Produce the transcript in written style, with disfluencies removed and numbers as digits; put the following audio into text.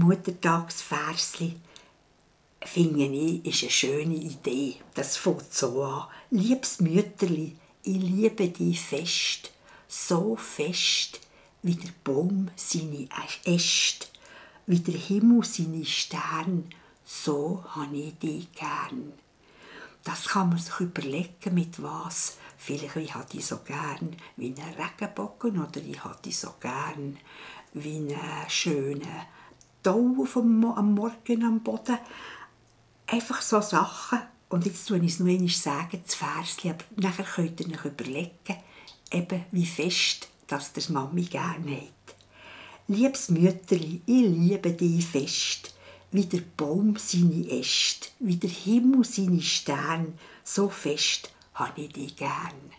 Muttertagsversli finde ich, ist eine schöne Idee. Das fängt so an. Liebes Mütterli, ich liebe dich fest, so fest, wie der Baum seine Äste, wie der Himmel seine Sterne, so habe ich dich gern. Das kann man sich überlegen, mit was. Vielleicht ich habe dich so gern wie einen Regenbogen oder ich habe dich so gern wie einen schönen Tau am Morgen am Boden. Einfach so Sachen. Und jetzt sage ich es noch einmal sagen, das Versli, aber nachher könnt ihr euch überlegen, eben wie fest, dass das Mami gerne hat. Liebes Mütterli, ich liebe dich fest, wie der Baum seine Äste, wie der Himmel seine Sterne, so fest habe ich dich gern.